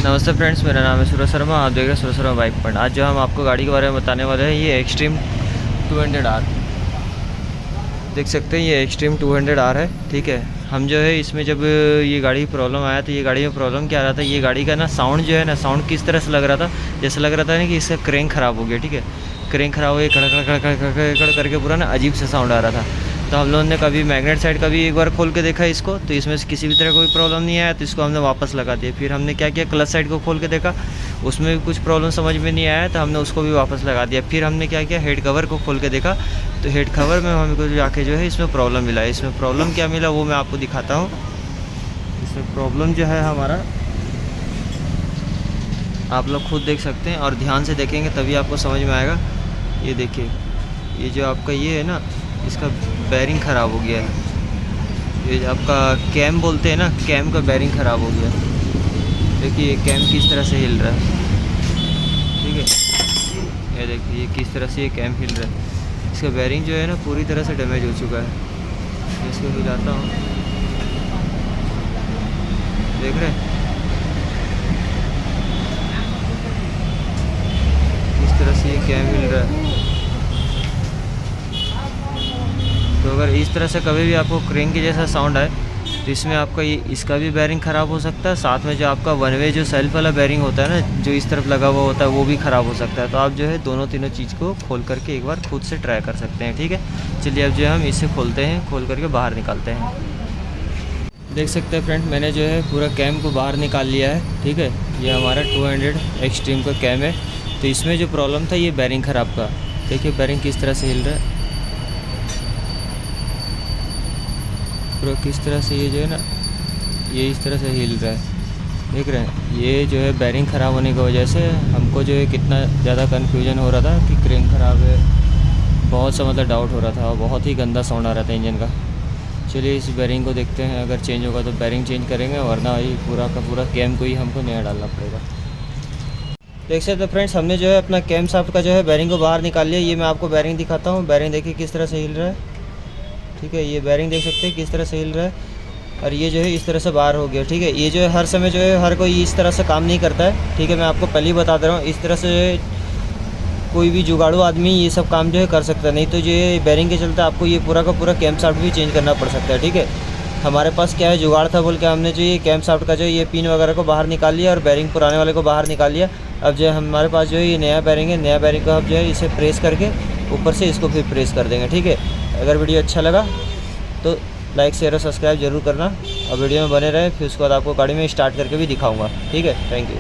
नमस्ते फ्रेंड्स, मेरा नाम है सूरज शर्मा। आप देख रहे हैं सूरज शर्मा बाइक पॉइंट। आज जो हम आपको गाड़ी के बारे में बताने वाले हैं, ये एक्सट्रीम 200R देख सकते हैं। ये एक्सट्रीम 200R है, ठीक है। हम जो है इसमें जब ये गाड़ी प्रॉब्लम आया तो ये गाड़ी में प्रॉब्लम क्या आ रहा था, ये गाड़ी का ना साउंड जो है ना, साउंड किस तरह से लग रहा था, जैसे लग रहा था ना कि इसका क्रैंक ख़राब हो गया, ठीक है। क्रैंक ख़राब हो गया, कड़ करके पूरा ना अजीब सा साउंड आ रहा था। तो हम लोगों ने कभी मैग्नेट साइड का भी एक बार खोल के देखा इसको, तो इसमें से किसी भी तरह कोई प्रॉब्लम नहीं आया, तो इसको हमने वापस लगा दिया। फिर हमने क्या किया, क्लच साइड को खोल के देखा, उसमें भी कुछ प्रॉब्लम समझ में नहीं आया, तो हमने उसको भी वापस लगा दिया। फिर हमने क्या किया, हेड कवर को खोल के देखा, तो हेड कवर में हमको जाके जो है इसमें प्रॉब्लम मिला। इसमें प्रॉब्लम क्या मिला वो मैं आपको दिखाता हूँ। इसमें प्रॉब्लम जो है हमारा, आप लोग खुद देख सकते हैं और ध्यान से देखेंगे तभी आपको समझ में आएगा। ये देखिए, ये जो आपका ये है ना, इसका बैरिंग ख़राब हो गया है। ये आपका कैम बोलते हैं ना, कैम का बैरिंग ख़राब हो गया। देखिए कैम किस तरह से हिल रहा है, ठीक है। ये देखिए ये किस तरह से ये कैम हिल रहा है। इसका बैरिंग जो है ना पूरी तरह से डैमेज हो चुका है। इसको हिलाता हूँ, देख रहे हैं किस तरह से ये कैम हिल रहा है। तो अगर इस तरह से कभी भी आपको क्रैंक के जैसा साउंड आए, तो इसमें आपका ये इसका भी बैरिंग ख़राब हो सकता है। साथ में जो आपका वन वे जो सेल्फ वाला बैरिंग होता है ना, जो इस तरफ लगा हुआ होता है, वो भी ख़राब हो सकता है। तो आप जो है दोनों तीनों चीज़ को खोल करके एक बार खुद से ट्राई कर सकते हैं, ठीक है। चलिए अब जो है हम इसे खोलते हैं, खोल करके बाहर निकालते हैं। देख सकते हैं फ्रेंड, मैंने जो है पूरा कैम को बाहर निकाल लिया है, ठीक है। ये हमारा 200 एक्सट्रीम का कैम है। तो इसमें जो प्रॉब्लम था ये बैरिंग ख़राब का। देखिए बैरिंग किस तरह से हिल रहा है पूरा, किस तरह से ये जो है ना, ये इस तरह से हिल रहा है, देख रहे हैं। ये जो है बैरिंग ख़राब होने की वजह से हमको जो है कितना ज़्यादा कन्फ्यूजन हो रहा था कि क्रैंक ख़राब है, बहुत सा मतलब डाउट हो रहा था और बहुत ही गंदा साउंड आ रहा था इंजन का। चलिए इस बैरिंग को देखते हैं, अगर चेंज होगा तो बैरिंग चेंज करेंगे, वरना ये पूरा का पूरा कैम को ही हमको नया डालना पड़ेगा। देख सकते हैं फ्रेंड्स, हमने जो है अपना कैम शाफ्ट का जो है बैरिंग को बाहर निकाल लिया। ये मैं आपको बैरिंग दिखाता हूँ। बैरिंग देखिए किस तरह से हिल रहा है, ठीक है। ये बैरिंग देख सकते हैं किस तरह से हिल रहा है, और ये जो है इस तरह से बाहर हो गया, ठीक है। ये जो है हर समय जो है हर कोई इस तरह से काम नहीं करता है, ठीक है। मैं आपको पहले ही बता दे रहा हूँ, इस तरह से कोई भी जुगाड़ू आदमी ये सब काम जो है कर सकता है। नहीं तो जो है बैरिंग के चलते आपको ये पूरा का पूरा कैम शाफ्ट भी चेंज करना पड़ सकता है, ठीक है। हमारे पास क्या है, जुगाड़ था बोल के हमने जो ये कैम शाफ्ट का जो ये पिन वगैरह को बाहर निकाल लिया और बैरिंग पुराने वाले को बाहर निकाल लिया। अब जो है हमारे पास जो है ये नया बैरिंग है, नया बैरिंग को अब जो है इसे प्रेस करके ऊपर से इसको फिर प्रेस कर देंगे, ठीक है। अगर वीडियो अच्छा लगा तो लाइक शेयर और सब्सक्राइब जरूर करना, और वीडियो में बने रहे। फिर उसके बाद आपको गाड़ी में स्टार्ट करके भी दिखाऊंगा, ठीक है। Thank you.